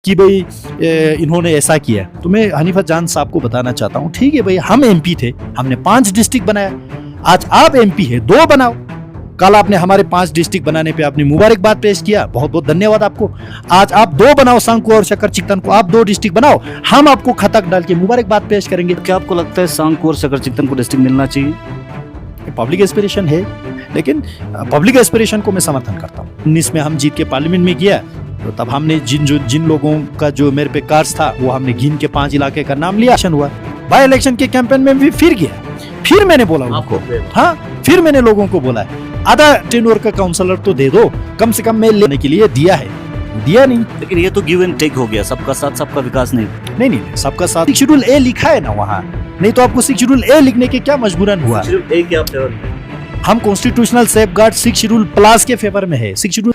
कि भाई इन्होंने ऐसा किया। तो मैं हनीफत जान साहब को बताना चाहता हूँ, ठीक है भाई, हम एमपी थे, हमने 5 डिस्ट्रिक्ट बनाया, आज आप एमपी है 2 बनाओ। कल आपने हमारे 5 डिस्ट्रिक्ट बनाने पे आपने मुबारकबाद पेश किया, बहुत बहुत धन्यवाद आपको। आज आप 2 बनाओ, सांको और शक्कर चिकटन को आप 2 डिस्ट्रिक्ट बनाओ, हम आपको खतक डाल के मुबारकबाद पेश करेंगे। क्या आपको लगता है सांको और शक्कर चिकटन को डिस्ट्रिक्ट मिलना चाहिए? पब्लिक एस्पिरेशन है, लेकिन पब्लिक एस्पिरेशन को मैं समर्थन करता हूँ। 19 में हम जीत के पार्लियामेंट में गया, तो तब हमने जिन लोगों का जो मेरे पे कार्ड्स था वो हमने गिन के 5 इलाके का नाम लिया। हुआ बाय इलेक्शन के कैंपेन में भी फिर गया, फिर मैंने बोला उनको, हाँ फिर मैंने लोगों को बोला है आधा टेन्योर का काउंसलर तो दे दो, कम से कम मैं लेने के लिए दिया है, दिया नहीं। लेकिन ये तो गिव एंड टेक हो गया, सबका साथ सबका विकास नहीं। नहीं, सबका साथ। 6 शेड्यूल ए लिखा है ना वहाँ, नहीं तो आपको 6 शेड्यूल ए लिखने के क्या मजबूरन हुआ? हम कॉन्स्टिट्यूशनल सेफगार्ड 6 शेड्यूल प्लस के फेवर में है। 6 शेड्यूल।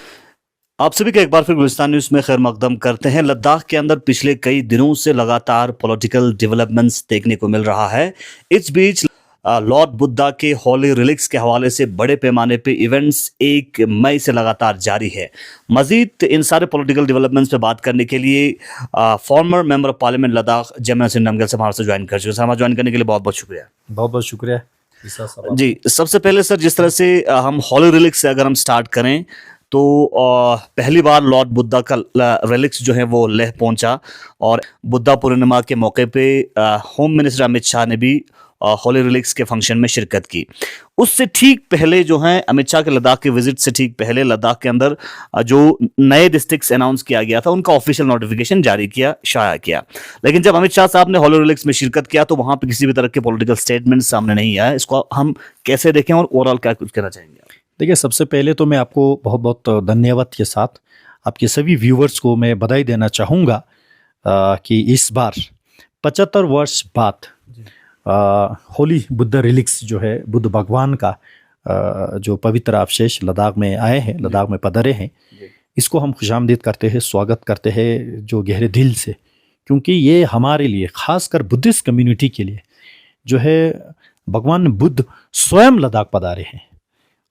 आप सभी का एक बार फिर गुलिस्तान न्यूज में खैर मकदम करते हैं। लद्दाख के अंदर पिछले कई दिनों से लगातार पॉलिटिकल डेवलपमेंट्स देखने को मिल रहा है। इस बीच लॉर्ड बुद्धा के हॉली रिलिक्स के हवाले से बड़े पैमाने पे इवेंट्स 1 मई से लगातार जारी है। मजीद इन सारे पॉलिटिकल डेवलपमेंट्स पे बात करने के लिए former member of parliament Ladakh Jamyang सिंह नमगल से हमारे से ज्वाइन कर चुके हैं। हमारे ज्वाइन करने के लिए बहुत बहुत शुक्रिया। बहुत बहुत शुक्रिया जी। सबसे पहले सर, जिस तरह से हम हॉली रिलिक्स से अगर हम स्टार्ट करें तो पहली बार लॉर्ड बुद्धा का रिलिक्स जो है वो लेह पहुंचा, और बुद्धा पूर्णिमा के मौके पे होम मिनिस्टर अमित शाह ने भी हॉली रिलिक्स के फंक्शन में शिरकत की। उससे ठीक पहले जो है अमित शाह के लद्दाख के विजिट से ठीक पहले लद्दाख के अंदर जो नए डिस्ट्रिक्ट्स अनाउंस किया गया था उनका ऑफिशियल नोटिफिकेशन जारी किया, शाया किया। लेकिन जब अमित शाह साहब ने हॉली रिलिक्स में शिरकत किया तो वहां पे किसी भी तरह के पॉलिटिकल स्टेटमेंट सामने नहीं आया। इसको हम कैसे देखें और ओवरऑल क्या कुछ कहना चाहेंगे? देखिए, सबसे पहले तो मैं आपको बहुत बहुत धन्यवाद के साथ आपके सभी व्यूवर्स को मैं बधाई देना चाहूँगा कि इस बार 75 वर्ष बाद होली बुद्ध रिलिक्स जो है, बुद्ध भगवान का जो पवित्र अवशेष लद्दाख में आए हैं, लद्दाख में पधारे हैं, इसको हम खुशामदीद करते हैं, स्वागत करते हैं जो गहरे दिल से, क्योंकि ये हमारे लिए, खासकर बुद्धिस्ट कम्युनिटी के लिए जो है, भगवान बुद्ध स्वयं लद्दाख पधारे हैं।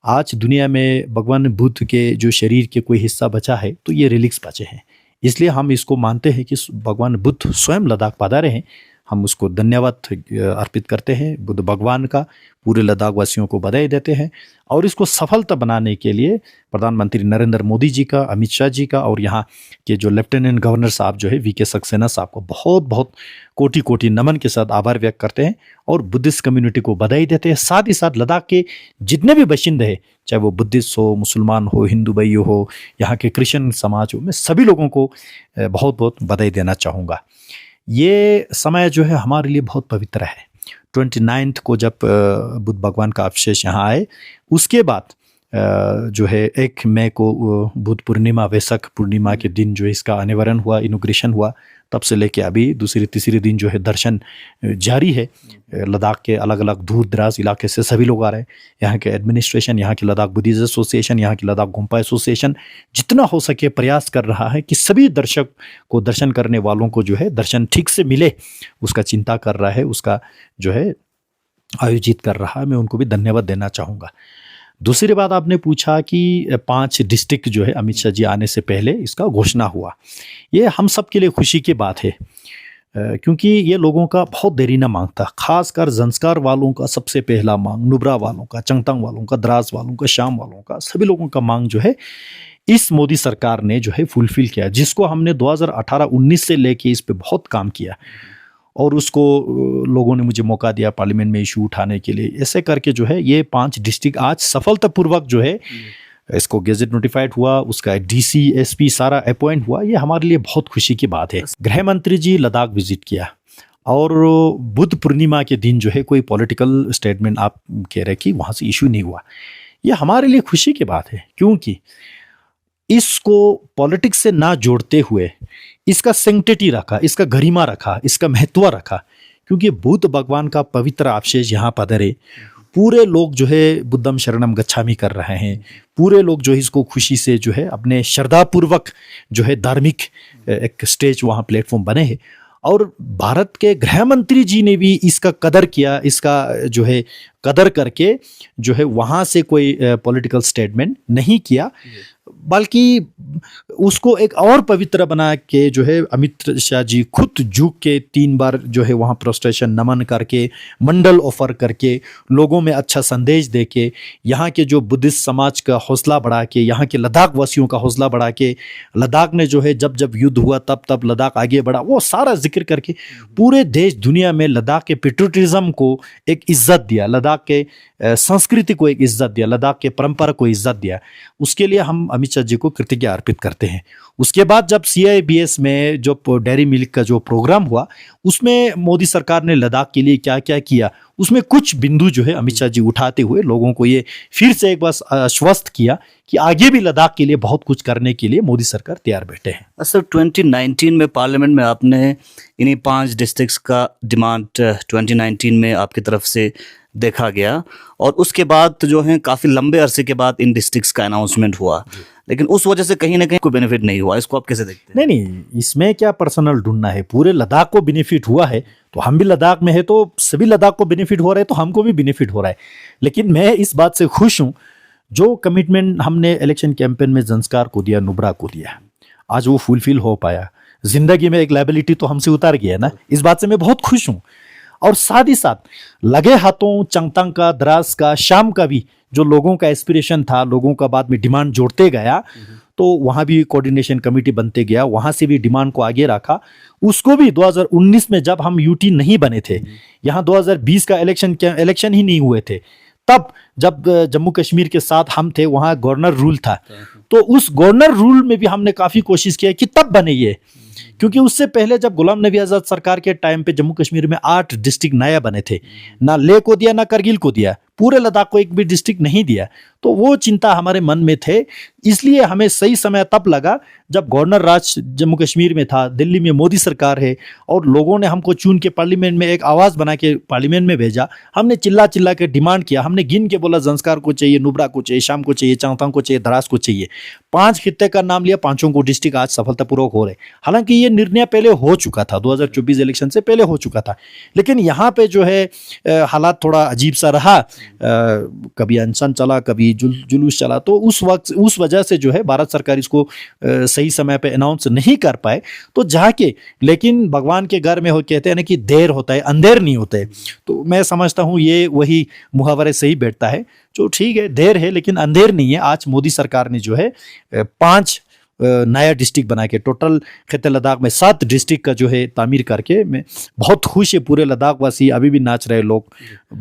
आज दुनिया में भगवान बुद्ध के जो शरीर के कोई हिस्सा बचा है तो ये रिलिक्स बचे हैं, इसलिए हम इसको मानते हैं कि भगवान बुद्ध स्वयं लद्दाख पधारे हैं। हम उसको धन्यवाद अर्पित करते हैं बुद्ध भगवान का, पूरे लद्दाख वासियों को बधाई देते हैं। और इसको सफलता बनाने के लिए प्रधानमंत्री नरेंद्र मोदी जी का, अमित शाह जी का और यहाँ के जो लेफ्टिनेंट गवर्नर साहब जो है वीके सक्सेना साहब को बहुत बहुत कोटि कोटि नमन के साथ आभार व्यक्त करते हैं और बुद्धिस्ट कम्युनिटी को बधाई देते हैं। साथ ही साथ लद्दाख के जितने भी बाशिंदे हैं, चाहे वो बुद्धिस्ट हो, मुसलमान हो, हिंदू भाई हो, यहाँ के क्रिश्चियन समाज हो, मैं सभी लोगों को बहुत बहुत बधाई देना चाहूँगा। ये समय जो है हमारे लिए बहुत पवित्र है। 29 को जब बुद्ध भगवान का अवशेष यहाँ आए, उसके बाद जो है 1 मई को बुद्ध पूर्णिमा, वैशाख पूर्णिमा के दिन जो इसका अनावरण हुआ, इनॉग्रेशन हुआ, तब से लेके अभी दूसरे तीसरे दिन जो है दर्शन जारी है। लद्दाख के अलग अलग दूर दराज इलाके से सभी लोग आ रहे हैं। यहाँ के एडमिनिस्ट्रेशन, यहाँ की लद्दाख बुद्धिस्ट एसोसिएशन, यहाँ की लद्दाख गोम्पा एसोसिएशन जितना हो सके प्रयास कर रहा है कि सभी दर्शक को, दर्शन करने वालों को जो है दर्शन ठीक से मिले, उसका चिंता कर रहा है, उसका जो है आयोजित कर रहा है। मैं उनको भी धन्यवाद देना चाहूँगा। दूसरी बात, आपने पूछा कि 5 डिस्ट्रिक्ट जो है अमित शाह जी आने से पहले इसका घोषणा हुआ। ये हम सब के लिए खुशी की बात है, क्योंकि ये लोगों का बहुत देरीना मांग था, खासकर जंस्कार वालों का सबसे पहला मांग, नुब्रा वालों का, चंगतांग वालों का, द्रास वालों का, शाम वालों का, सभी लोगों का मांग जो है इस मोदी सरकार ने जो है फुलफिल किया, जिसको हमने 2018-19 से लेके इस पे बहुत काम किया और उसको लोगों ने मुझे मौका दिया पार्लियामेंट में इशू उठाने के लिए। ऐसे करके जो है ये 5 डिस्ट्रिक्ट आज सफलतापूर्वक जो है इसको गेजेट नोटिफाइड हुआ, उसका डीसी एसपी सारा अपॉइंट हुआ। ये हमारे लिए बहुत खुशी की बात है। गृह मंत्री जी लद्दाख विजिट किया और बुद्ध पूर्णिमा के दिन जो है कोई पॉलिटिकल स्टेटमेंट आप कह रहे कि वहाँ से इशू नहीं हुआ। ये हमारे लिए खुशी की बात है, क्योंकि इसको पॉलिटिक्स से ना जोड़ते हुए इसका सेंक्टिटी रखा, इसका गरिमा रखा, इसका महत्व रखा, क्योंकि बुद्ध भगवान का पवित्र अवशेष यहाँ पधारे। पूरे लोग जो है बुद्धम शरणम गच्छामि कर रहे हैं, पूरे लोग जो है इसको खुशी से जो है अपने श्रद्धापूर्वक जो है धार्मिक एक स्टेज वहाँ प्लेटफॉर्म बने हैं। और भारत के गृह मंत्री जी ने भी इसका कदर किया, इसका जो है कदर करके जो है वहाँ से कोई पॉलिटिकल स्टेटमेंट नहीं किया। बल्कि उसको एक और पवित्र बना के जो है अमित शाह जी खुद झुक के 3 बार जो है वहाँ प्रोस्टेशन नमन करके मंडल ऑफर करके लोगों में अच्छा संदेश दे के यहाँ के जो बुद्धिस्ट समाज का हौसला बढ़ा के यहाँ के लद्दाख वासियों का हौसला बढ़ा के लद्दाख में जो है जब जब युद्ध हुआ तब तब लद्दाख आगे बढ़ा, वो सारा जिक्र करके पूरे देश दुनिया में लद्दाख के पेट्रियटिज्म को एक इज्जत दिया, लद्दाख के संस्कृति को एक इज्जत दिया, लद्दाख के परंपरा को इज्जत दिया। उसके लिए हम अमित शाह जी को कृतज्ञता अर्पित करते हैं। उसके बाद जब CIBS में जो डेयरी मिल्क का जो प्रोग्राम हुआ उसमें मोदी सरकार ने लद्दाख के लिए क्या क्या किया, उसमें कुछ बिंदु जो है अमित शाह जी उठाते हुए लोगों को ये फिर से एक बार आश्वस्त किया कि आगे भी लद्दाख के लिए बहुत कुछ करने के लिए मोदी सरकार तैयार बैठे हैं। सर 2019 में पार्लियामेंट में आपने इन्हीं 5 डिस्ट्रिक्ट्स का डिमांड 2019 में आपकी तरफ से देखा गया और उसके बाद जो है काफ़ी लंबे अरसे के बाद इन डिस्ट्रिक्ट्स का अनाउंसमेंट हुआ, लेकिन उस वजह से कहीं ना कहीं कोई बेनिफिट नहीं हुआ। इसको आप कैसे देखते हैं? नहीं, इसमें क्या पर्सनल ढूंढना है, पूरे लद्दाख को बेनिफिट हुआ है तो हम भी लद्दाख में है तो सभी लद्दाख को बेनिफिट हो रहा है तो हमको भी बेनिफिट हो रहा है। लेकिन मैं इस बात से खुश हूँ जो कमिटमेंट हमने इलेक्शन कैंपेन में जंस्कार को दिया, नुब्रा को दिया, आज वो फुलफिल हो पाया। जिंदगी में एक लायबिलिटी तो हमसे उतार गया ना, इस बात से मैं बहुत खुश हूँ। और साथ ही साथ लगे हाथों चंगतांग का, द्रास का, शाम का भी जो लोगों का एस्पिरेशन था, लोगों का बाद में डिमांड जोड़ते गया तो वहाँ भी कोऑर्डिनेशन कमेटी बनते गया, वहाँ से भी डिमांड को आगे रखा। उसको भी 2019 में जब हम यूटी नहीं बने थे, यहाँ 2020 का इलेक्शन ही नहीं हुए थे, तब जब जम्मू कश्मीर के साथ हम थे वहाँ गवर्नर रूल था, तो उस गवर्नर रूल में भी हमने काफ़ी कोशिश किया कि तब बने ये, क्योंकि उससे पहले जब गुलाम नबी आज़ाद सरकार के टाइम पे जम्मू कश्मीर में 8 डिस्ट्रिक्ट नया बने थे, ना लेह को दिया ना करगिल को दिया, पूरे लद्दाख को एक भी डिस्ट्रिक्ट नहीं दिया। तो वो चिंता हमारे मन में थे, इसलिए हमें सही समय तब लगा जब गवर्नर राज जम्मू कश्मीर में था, दिल्ली में मोदी सरकार है और लोगों ने हमको चुन के पार्लियामेंट में एक आवाज़ बना के पार्लियामेंट में भेजा। हमने चिल्ला चिल्ला के डिमांड किया, हमने गिन के बोला जंस्कार को चाहिए, नुब्रा को चाहिए, शाम को चाहिए, चांगतांग को चाहिए, द्रास को चाहिए। 5 खित्ते का नाम लिया, 5 को डिस्ट्रिक्ट आज सफलतापूर्वक हो रहे। हालांकि ये निर्णय पहले हो चुका था, 2024 इलेक्शन से पहले हो चुका था, लेकिन यहाँ पे जो है हालात थोड़ा अजीब सा रहा, कभी अनशन चला, कभी जुलूस चला, तो उस वजह से जो है भारत सरकार इसको सही समय पे अनाउंस नहीं कर पाए। तो जाके, लेकिन भगवान के घर में हो, कहते हैं ना कि देर होता है अंधेर नहीं होता है, तो मैं समझता हूँ ये वही मुहावरे से ही बैठता है। जो ठीक है, देर है लेकिन अंधेर नहीं है। आज मोदी सरकार ने जो है 5 नया डिस्ट्रिक्ट बना के टोटल खित्ते लद्दाख में 7 डिस्ट्रिक्ट का जो है तामीर करके, मैं बहुत खुश है। पूरे लद्दाख वासी अभी भी नाच रहे लोग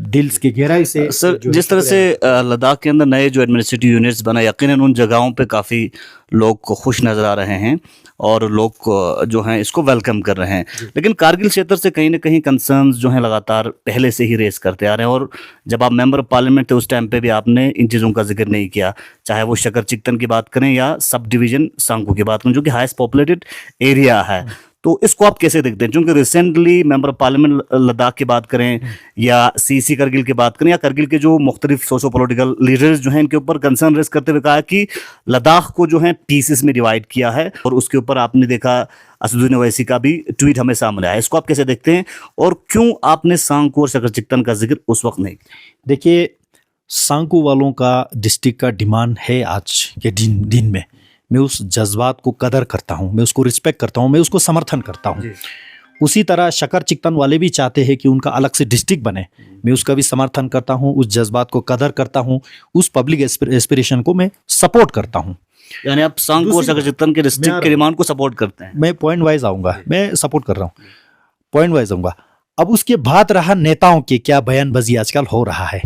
दिल की गहराई से। सर जिस तरह से लद्दाख के अंदर नए जो एडमिनिस्ट्रेटिव यूनिट्स बना, यकीनन उन जगहों पे काफ़ी लोग खुश नज़र आ रहे हैं और लोग जो हैं इसको वेलकम कर रहे हैं, लेकिन कारगिल क्षेत्र से कहीं ना कहीं कंसर्न्स जो हैं लगातार पहले से ही रेस करते आ रहे हैं। और जब आप मेंबर ऑफ पार्लियामेंट थे उस टाइम पे भी आपने इन चीज़ों का जिक्र नहीं किया, चाहे वो शकर चिकतन की बात करें या सब डिवीज़न सांगू की बात करें, जो कि हाईएस्ट पॉपुलेटेड एरिया है। तो इसको आप कैसे देखते हैं? क्योंकि recently member of parliament Ladakh की बात करें या CC करगिल की बात करें या करगिल के जो मुख्तलिफ सोशो पॉलिटिकल लीडर्स जो हैं इनके ऊपर कंसर्न रेस करते हुए कहा कि लद्दाख को जो है पीसेस में डिवाइड किया है, और उसके ऊपर आपने देखा असदुद्दीन ओवैसी का भी ट्वीट हमें सामने आया। इसको आप कैसे देखते हैं और क्यों आपने सांगू और शकर चिकतन का जिक्र उस वक्त नहीं किया? देखिए, सांगू वालों का डिस्ट्रिक्ट का डिमांड है आज के दिन में, मैं उस जज्बात को कदर करता हूँ, मैं उसको रिस्पेक्ट करता हूँ, मैं उसको समर्थन करता हूँ। उसी तरह शकर चिकतन वाले भी चाहते हैं कि उनका अलग से डिस्ट्रिक्ट बने, मैं उसका भी समर्थन करता हूँ, उस जज्बात को कदर करता हूँ, उस पब्लिक एस्पिरेशन को मैं सपोर्ट करता हूँ। यानी आप सांगू और शकर चिकतन के डिस्ट्रिक्ट के डिमांड को सपोर्ट करते हैं? मैं पॉइंट वाइज आऊँगा, मैं सपोर्ट कर रहा हूँ, पॉइंट वाइज आऊँगा। अब उसके बाद रहा नेताओं के क्या बयानबाजी आजकल हो रहा है,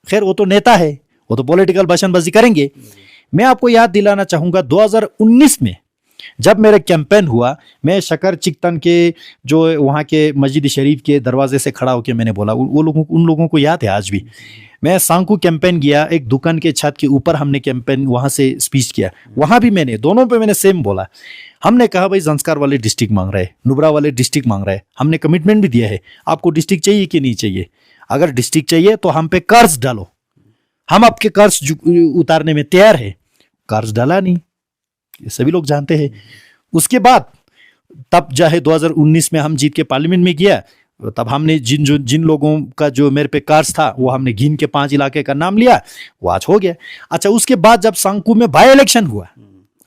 खैर वो तो नेता है, वो तो पॉलिटिकल भाषणबाजी करेंगे। मैं आपको याद दिलाना चाहूँगा 2019 में जब मेरा कैंपेन हुआ, मैं शकर चिकतन के जो वहाँ के मस्जिद शरीफ के दरवाजे से खड़ा होकर मैंने बोला, उन लोगों को याद है आज भी। मैं सांगू कैंपेन किया, एक दुकान के छत के ऊपर हमने कैंपेन वहाँ से स्पीच किया, वहाँ भी मैंने दोनों पे मैंने सेम बोला। हमने कहा भाई जंस्कार वाले डिस्ट्रिक्ट मांग रहे हैं, नुब्रा वाले डिस्ट्रिक्ट मांग रहे हैं, हमने कमिटमेंट भी दिया है, आपको डिस्ट्रिक्ट चाहिए कि नहीं चाहिए? अगर डिस्ट्रिक्ट चाहिए तो हम पे कर्ज डालो, हम आपके कर्ज उतारने में तैयार है। कर्ज डाला नहीं, ये सभी लोग जानते हैं। उसके बाद तब चाहे 2019 में हम जीत के पार्लियामेंट में गया, तब हमने जिन लोगों का जो मेरे पे कर्ज था वो हमने गिन के 5 इलाके का नाम लिया, वो आज हो गया। अच्छा, उसके बाद जब सांकू में बाय इलेक्शन हुआ,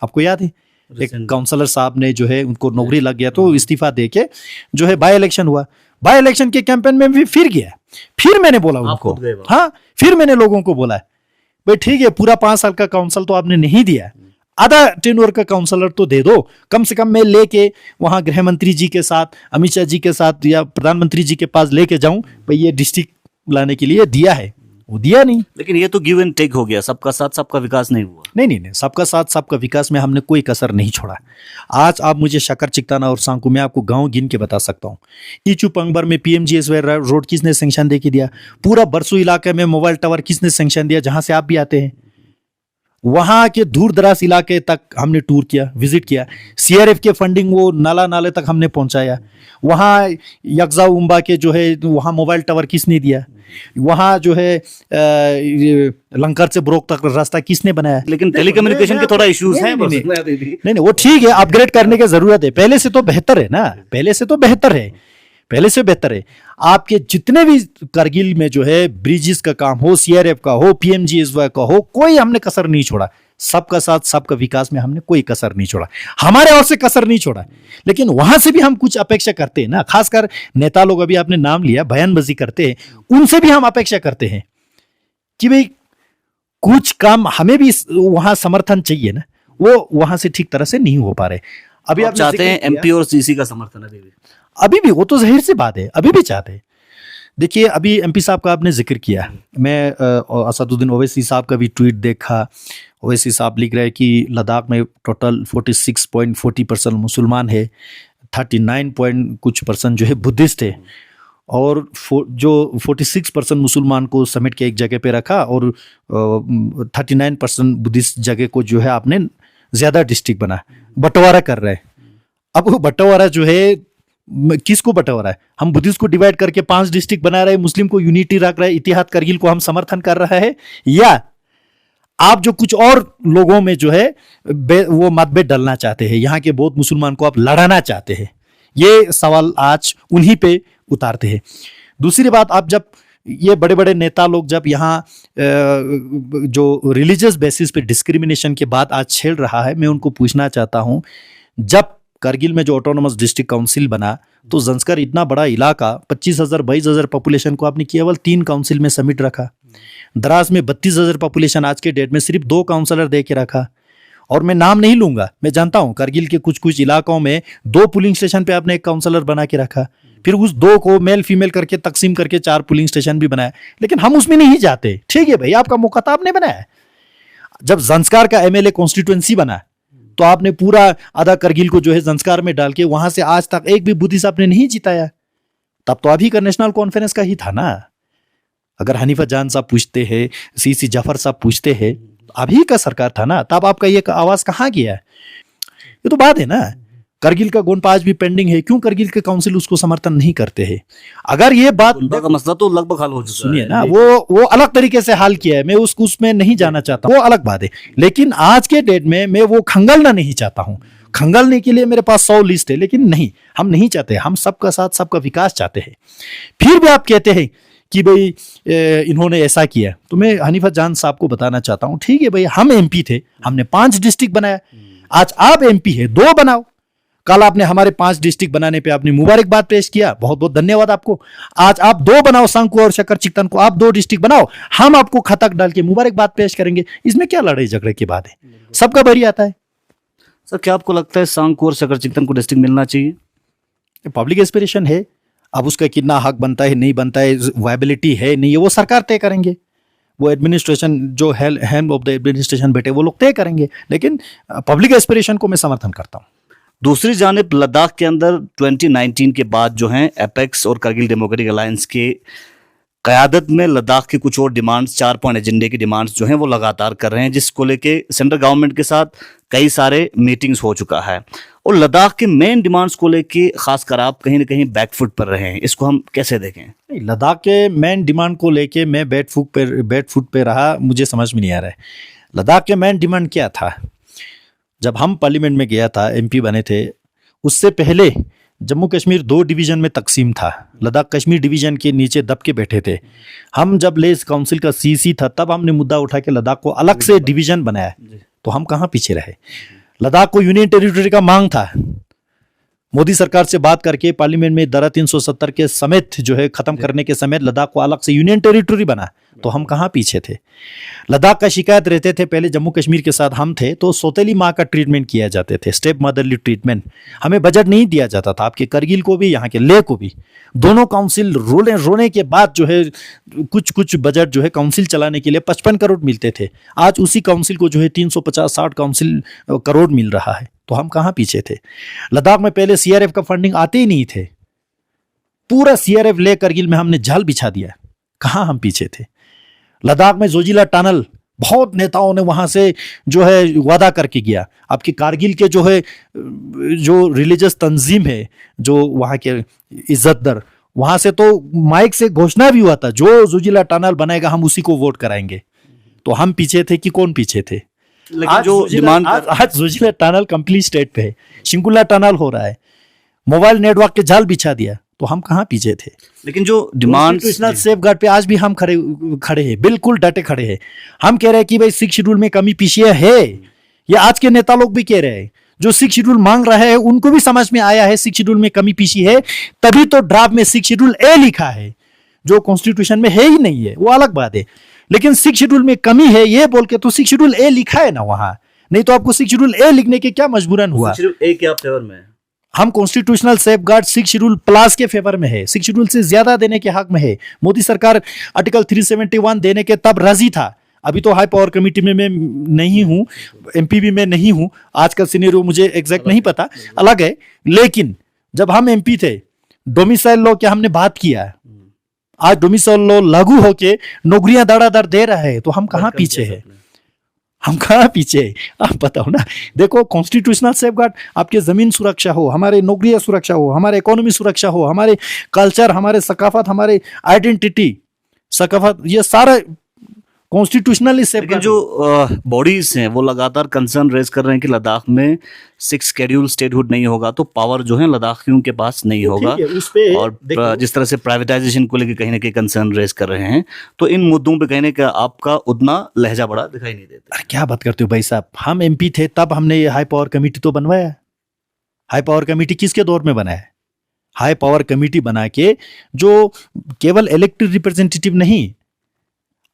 आपको याद है, एक काउंसलर साहब ने जो है उनको नौकरी लग गया तो इस्तीफा दे के जो है बाय इलेक्शन हुआ। बाय इलेक्शन के कैंपेन में भी फिर गया, फिर मैंने बोला उनको, हाँ, फिर मैंने लोगों को बोला भाई ठीक है, पूरा 5 साल का काउंसिल तो आपने नहीं दिया, आधा टेन्योर का काउंसलर तो दे दो, कम से कम मैं लेके वहां गृह मंत्री जी के साथ, अमित शाह जी के साथ या प्रधानमंत्री जी के पास लेके जाऊं, भाई ये डिस्ट्रिक्ट लाने के लिए दिया है, वो दिया नहीं। लेकिन ये तो गिव एंड टेक हो गया, सबका साथ सबका विकास नहीं हुआ। नहीं, सबका साथ सबका विकास में हमने कोई कसर नहीं छोड़ा। आज आप मुझे शकर चिकताना और सांकू में आपको गांव गिन के बता सकता हूं। ईचू पंगबर में पीएमजीएसवाई रोड किसने सैंक्शन दे के दिया? पूरा बरसू इलाके में मोबाइल टावर किसने सैंक्शन दिया, जहां से आप भी आते हैं? वहां के दूर दराज इलाके तक हमने टूर किया, विजिट किया। सीआरएफ के फंडिंग वो नाले तक हमने पहुंचाया। वहां यकजा उम्बा के जो है वहां मोबाइल टावर किसने दिया? वहां जो है लंकर से ब्रोक तक रास्ता किसने बनाया? लेकिन टेलीकम्युनिकेशन के थोड़ा इश्यूज हैं। नहीं, वो ठीक है, अपग्रेड करने की जरूरत है, पहले से तो बेहतर है ना, पहले से बेहतर है। आपके जितने भी करगिल में जो है ब्रिजेस का काम हो, सीआरएफ का हो, पीएमजीएसवाई का हो, कोई हमने कसर नहीं छोड़ा। सबका साथ सबका विकास में हमने कोई कसर नहीं छोड़ा, हमारे ओर से कसर नहीं छोड़ा। लेकिन वहां से भी हम कुछ अपेक्षा करते हैं ना, खासकर नेता लोग, अभी आपने नाम लिया, बयानबाजी करते हैं, उनसे भी हम अपेक्षा करते हैं कि भाई कुछ काम हमें भी वहां समर्थन चाहिए ना, वो वहां से ठीक तरह से नहीं हो पा रहे। अभी आप चाहते हैं एमपी और सीसी का समर्थन अभी भी, वो तो जाहिर सी बात है, अभी भी चाहते हैं। देखिए, अभी एमपी साहब का आपने जिक्र किया, मैं असदुद्दीन ओवैसी साहब का भी ट्वीट देखा। ओवैसी साहब लिख रहे हैं कि लद्दाख में टोटल 46.40% मुसलमान है, 39 कुछ परसेंट जो है बुद्धिस्ट है, और जो 46% मुसलमान को समेट के एक जगह पे रखा और 39% बुद्धिस्ट जगह को जो है आपने ज्यादा डिस्ट्रिक्ट बना, बंटवारा कर रहे हैं। अब वो बंटवारा जो है किसको बंटवारा है? हम बुद्धिस्ट को डिवाइड करके 5 डिस्ट्रिक्ट बना रहे हैं, मुस्लिम को यूनिटी रख रहे हैं, इतिहाद करगिल को हम समर्थन कर रहा है, या आप जो कुछ और लोगों में जो है वो मतभेद डालना चाहते हैं, यहाँ के बौद्ध मुसलमान को आप लड़ाना चाहते हैं? ये सवाल आज उन्हीं पे उतारते हैं। दूसरी बात, आप जब ये बड़े बड़े नेता लोग जब यहाँ जो रिलीजियस बेसिस पे डिस्क्रिमिनेशन के बाद आज छेड़ रहा है, मैं उनको पूछना चाहता हूँ, जब करगिल में जो ऑटोनोमस डिस्ट्रिक्ट काउंसिल बना तो जंस्कर इतना बड़ा इलाका, 25,000 22,000 पॉपुलेशन को आपने केवल 3 काउंसिल में समिट रखा। द्रास में 32,000 पॉपुलेशन, आज के डेट में सिर्फ 2 काउंसलर दे के रखा। और मैं नाम नहीं लूंगा, मैं जानता हूं करगिल के कुछ कुछ इलाकों में 2 पुलिंग स्टेशन पे आपने एक काउंसलर बना के रखा, फिर उस 2 को मेल फीमेल करके तकसीम करके 4 पुलिंग स्टेशन भी बनाया। लेकिन हम उसमें नहीं जाते। ठीक है भाई, आपका मौका था, आपने बनाया। जब जंस्कार का एमएलए कॉन्स्टिट्यूएंसी बना तो आपने पूरा आधा करगिल को जो है जंस्कार में डाल के वहां से आज तक एक भी बुद्धिस्ट आपने नहीं जिताया। तब तो अभी का नेशनल कॉन्फ्रेंस का ही था ना। अगर हनीफा जान साहब पूछते हैं, सीसी जफर साहब पूछते हैं, अभी का सरकार था ना, तब आपका ये आवाज कहाँ गया? ये तो बात है ना। करगिल का गोंडपा आज भी पेंडिंग है, क्यों करगिल के काउंसिल उसको समर्थन नहीं करते हैं? अगर ये बात का मसला तो लगभग हल हो चुका है। सुनिए ना, वो अलग तरीके से हल किया है, मैं उसमें नहीं जाना चाहता, वो अलग बात है। लेकिन आज के डेट में मैं वो खंगलना नहीं चाहता हूं। खंगलने के लिए मेरे पास 100 लिस्ट है, लेकिन नहीं, हम नहीं चाहते। हम सबका साथ सबका विकास चाहते हैं। फिर भी आप कहते हैं कि भाई इन्होंने ऐसा किया, तो मैं हनीफा जान साहब को बताना चाहता हूं, ठीक है भाई, हम एमपी थे, हमने 5 डिस्ट्रिक्ट बनाया। आज आप एमपी है, 2 बनाओ। कल आपने हमारे 5 डिस्ट्रिक्ट बनाने पे आपने मुबारकबाद पेश किया, बहुत बहुत धन्यवाद आपको। आज आप 2 बनाओ, सांकू और शकर चिकतन को आप 2 डिस्ट्रिक्ट बनाओ, हम आपको खतक डाल के मुबारकबाद पेश करेंगे। इसमें क्या लड़ाई झगड़े की बात है? सबका बरी आता है। सर, क्या आपको लगता है सांकू और शकर चिकतन को डिस्ट्रिक्ट मिलना चाहिए? पब्लिक एस्पिरेशन है, अब उसका कितना हक बनता है, नहीं बनता है, वायबिलिटी है नहीं है, वो सरकार तय करेंगे। वो एडमिनिस्ट्रेशन जो हेड ऑफ द एडमिनिस्ट्रेशन बैठे वो लोग तय करेंगे। लेकिन पब्लिक एस्पिरेशन को मैं समर्थन करता हूँ। दूसरी जानिब लद्दाख के अंदर 2019 के बाद जो हैं एपेक्स और करगिल डेमोक्रेटिक अलायंस के क़यादत में लद्दाख की कुछ और डिमांड्स, 4 पॉइंट एजेंडे की डिमांड्स जो हैं वो लगातार कर रहे हैं, जिसको लेके सेंट्रल गवर्नमेंट के साथ कई सारे मीटिंग्स हो चुका है। और लद्दाख के मेन डिमांड्स को लेके खासकर आप कहीं ना कहीं बैकफुट पर रहे हैं, इसको हम कैसे देखें? लद्दाख के मेन डिमांड को लेके मैं बैकफुट पे रहा, मुझे समझ में नहीं आ रहा है। लद्दाख के मेन डिमांड क्या था? जब हम पार्लियामेंट में गया था, एमपी बने थे, उससे पहले जम्मू कश्मीर 2 डिवीजन में तकसीम था। लद्दाख कश्मीर डिवीजन के नीचे दब के बैठे थे। हम जब लेस काउंसिल का सीसी था तब हमने मुद्दा उठा के लद्दाख को अलग से डिवीजन बनाया, तो हम कहाँ पीछे रहे। लद्दाख को यूनियन टेरिटरी का मांग था। मोदी सरकार से बात करके पार्लियामेंट में धारा 370 के समेत जो है खत्म करने के समेत लद्दाख को अलग से यूनियन टेरिटरी बना, तो हम कहाँ पीछे थे। लद्दाख का शिकायत रहते थे, पहले जम्मू कश्मीर के साथ हम थे तो सौतेली माँ का ट्रीटमेंट किया जाते थे, स्टेप मदरली ट्रीटमेंट। हमें बजट नहीं दिया जाता था, आपके करगिल को भी यहाँ के लेह को भी। दोनों काउंसिल रोने के बाद जो है कुछ बजट जो है काउंसिल चलाने के लिए 55 करोड़ मिलते थे। आज उसी काउंसिल को जो है 350-60 काउंसिल करोड़ मिल रहा है, तो हम कहाँ पीछे थे। लद्दाख में पहले सीआरएफ का फंडिंग आते ही नहीं थे, पूरा सीआरएफ ले करगिल में हमने जाल बिछा दिया, कहाँ हम पीछे थे। लद्दाख में जोजिला टनल बहुत नेताओं ने वहां से जो है वादा करके गया। आपके कारगिल के जो है जो रिलीजियस तंजीम है, जो वहां के इज्जतदार, वहां से तो माइक से घोषणा भी हुआ था जो जोजिला टनल बनाएगा हम उसी को वोट कराएंगे। तो हम पीछे थे कि कौन पीछे थे। लेकिन जो डिमांड आज जोजिला टनल कंप्लीट स्टेट पे है, शिंकुला टनल हो रहा है, मोबाइल नेटवर्क के जाल बिछा दिया, तो हम कहाँ पीछे थे। लेकिन जो डिमांड सेफगार्ड पे आज भी हम खड़े हैं, बिल्कुल डटे खड़े हैं। हम कह रहे हैं कि भाई 6 शेड्यूल में कमी पेशी है, ये आज के नेता लोग भी कह रहे हैं। जो 6 शेड्यूल मांग रहे हैं उनको भी समझ में आया है 6 शेड्यूल में कमी पेशी है, तभी तो ड्राफ्ट में 6 शेड्यूल ए लिखा है, जो कॉन्स्टिट्यूशन में है ही नहीं है, वो अलग बात है। लेकिन 6 शेड्यूल में कमी है ये बोल के तो 6 शेड्यूल ए लिखा है ना वहां, नहीं तो आपको 6 शेड्यूल ए लिखने के क्या मजबूरन हुआ। ए के आप फेवर में हम कॉन्स्टिट्यूशनल सेफगार्ड 6 शेड्यूल प्लस के फेवर में है, 6 शेड्यूल से ज्यादा देने के हक में है। मोदी सरकार आर्टिकल 371 देने के तब राजी था। अभी तो हाई पावर कमेटी में मैं नहीं हूं, एमपी भी मैं नहीं हूं, आज का सिनेरियो मुझे एग्जैक्ट नहीं पता, अलग है। लेकिन जब हम एमपी थे, डोमिसाइल लॉ की हमने बात किया, आज डोमिसाइल लॉ लागू होके नौकरियां दड़ादड़ दे रहा है, तो हम कहाँ पीछे है, हम कहाँ पीछे है। आप बताओ ना। देखो कॉन्स्टिट्यूशनल सेफगार्ड, आपके जमीन सुरक्षा हो, हमारे नौकरियां सुरक्षा हो, हमारे इकोनॉमी सुरक्षा हो, हमारे कल्चर, हमारे सकाफत, हमारे आइडेंटिटी सकाफत, ये सारा कॉन्स्टिट्यूशनली सेफगार्ड। लेकिन जो बॉडीज हैं वो लगातार कंसर्न रेज कर रहे हैं कि लद्दाख में 6 शेड्यूल स्टेटहुड नहीं होगा तो पावर जो है लद्दाखियों के पास नहीं होगा, और जिस तरह से प्राइवेटाइजेशन को लेकर कहीं ना कहीं कंसर्न रेज कर रहे हैं, तो इन मुद्दों पे कहीं ना कहीं आपका उतना लहजा बड़ा दिखाई नहीं देता। अरे क्या बात करते हो भाई साहब, हम एमपी थे तब हमने ये हाई पावर कमेटी तो बनवाया। हाई पावर कमेटी किसके दौर में बनाया? हाई पावर कमेटी बना के जो केवल इलेक्टेड रिप्रेजेंटेटिव नहीं,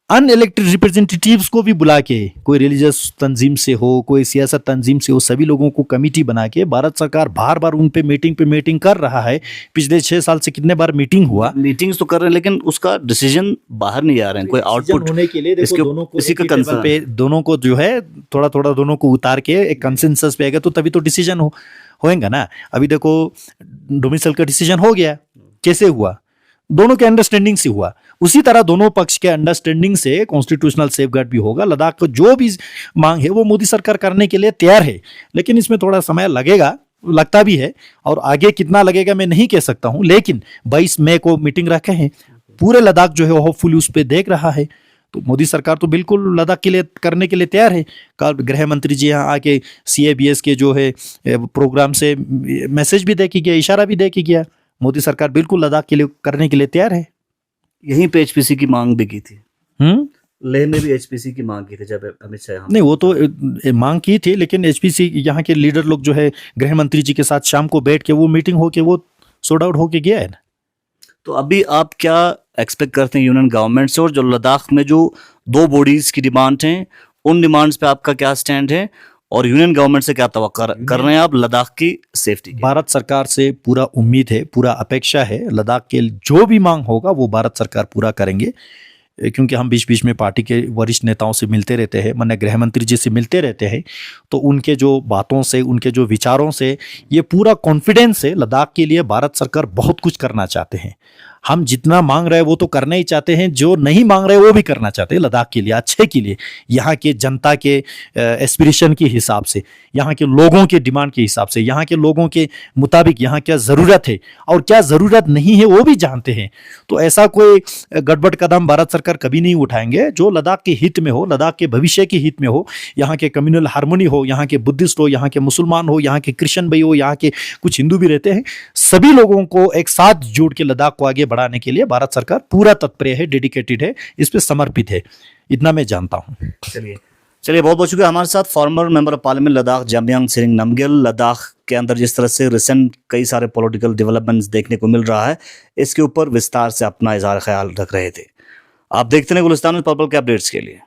अनइलेक्टेड रिप्रेजेंटेटिव्स को भी बुला के, कोई रिलीजियस तंजीम से हो, कोई सियासत तंजीम से हो, सभी लोगों को कमेटी बना के भारत सरकार बार बार उन पे मीटिंग कर रहा है। पिछले 6 साल से कितने बार मीटिंग हुआ, मीटिंग्स तो कर रहे हैं, लेकिन उसका डिसीजन बाहर नहीं आ रहे हैं, कोई आउटपुट होने के लिए। देखो दोनों को इसी का कंसर्न पे, दोनों को जो है थोड़ा थोड़ा दोनों को उतार के एक कंसेंसस पे आएगा तो तभी तो डिसीजन होएगा ना। अभी देखो डोमिसाइल का डिसीजन हो गया, कैसे हुआ? दोनों के अंडरस्टैंडिंग से हुआ। उसी तरह दोनों पक्ष के अंडरस्टैंडिंग से कॉन्स्टिट्यूशनल सेफगार्ड भी होगा। लद्दाख को जो भी मांग है वो मोदी सरकार करने के लिए तैयार है, लेकिन इसमें थोड़ा समय लगेगा, लगता भी है, और आगे कितना लगेगा मैं नहीं कह सकता हूं। लेकिन 22 मई को मीटिंग रखे हैं, पूरे लद्दाख जो है होपफुली उस पर देख रहा है, तो मोदी सरकार तो बिल्कुल लद्दाख के लिए करने के लिए तैयार है। कल गृह मंत्री जी यहाँ आके CABS के जो है प्रोग्राम से मैसेज भी दे के गया, इशारा भी दे के गया। मोदी सरकार बिल्कुल लद्दाख के लिए करने के लिए तैयार है। यहीं पे HPC की मांग भी की थी, लेह में भी HPC की मांग की थी जब अमित शाह। नहीं, वो तो मांग की थी, लेकिन HPC यहाँ के लीडर लोग जो है गृह मंत्री जी के साथ शाम को बैठ के वो मीटिंग होके वो सॉर्ट आउट होके गया है ना। तो अभी आप क्या एक्सपेक्ट करते हैं यूनियन गवर्नमेंट से, और जो लद्दाख में जो 2 बॉडीज की डिमांड हैं उन डिमांड्स पे आपका क्या स्टैंड है, और यूनियन गवर्नमेंट से क्या तवक्का कर रहे हैं आप लद्दाख की सेफ्टी की? भारत सरकार से पूरा उम्मीद है, पूरा अपेक्षा है, लद्दाख के जो भी मांग होगा वो भारत सरकार पूरा करेंगे, क्योंकि हम बीच बीच में पार्टी के वरिष्ठ नेताओं से मिलते रहते हैं, माननीय गृह मंत्री जी से मिलते रहते हैं, तो उनके जो बातों से, उनके जो विचारों से ये पूरा कॉन्फिडेंस है लद्दाख के लिए भारत सरकार बहुत कुछ करना चाहते हैं। हम जितना मांग रहे हैं वो तो करना ही चाहते हैं, जो नहीं मांग रहे वो भी करना चाहते हैं लद्दाख के लिए, अच्छे के लिए, यहाँ के जनता के एस्पिरेशन के हिसाब से, यहाँ के लोगों के डिमांड के हिसाब से, यहाँ के लोगों के मुताबिक यहाँ क्या ज़रूरत है और क्या ज़रूरत नहीं है वो भी जानते हैं। तो ऐसा कोई गड़बड़ कदम भारत सरकार कभी नहीं उठाएंगे जो लद्दाख के हित में हो, लद्दाख के भविष्य के हित में हो, यहाँ के कम्युनल हार्मोनी हो, यहाँ के बुद्धिस्ट हो, यहाँ के मुसलमान हो, यहाँ के क्रिश्चियन भाई हो, यहाँ के कुछ हिंदू भी रहते हैं, सभी लोगों को एक साथ जोड़ के लद्दाख को आगे बढ़ाने के लिए भारत सरकार पूरा तत्पर है, डेडिकेटेड है, इस पे समर्पित है, इतना मैं जानता हूँ। चलिए बहुत बहुत शुक्रिया। हमारे साथ farmer member of parliament Ladakh Jamyang Tsering Namgyal, Ladakh के अंदर जिस तरह से रिसेंट कई सारे पॉलिटिकल डेवलपमेंट्स देखने को मिल रहा है, इसके ऊपर विस्तार से अपना इजहार ख्याल रख रहे थे। आप देखते हैं गुलिस्तान में पर्पल के अपडेट्स के लिए।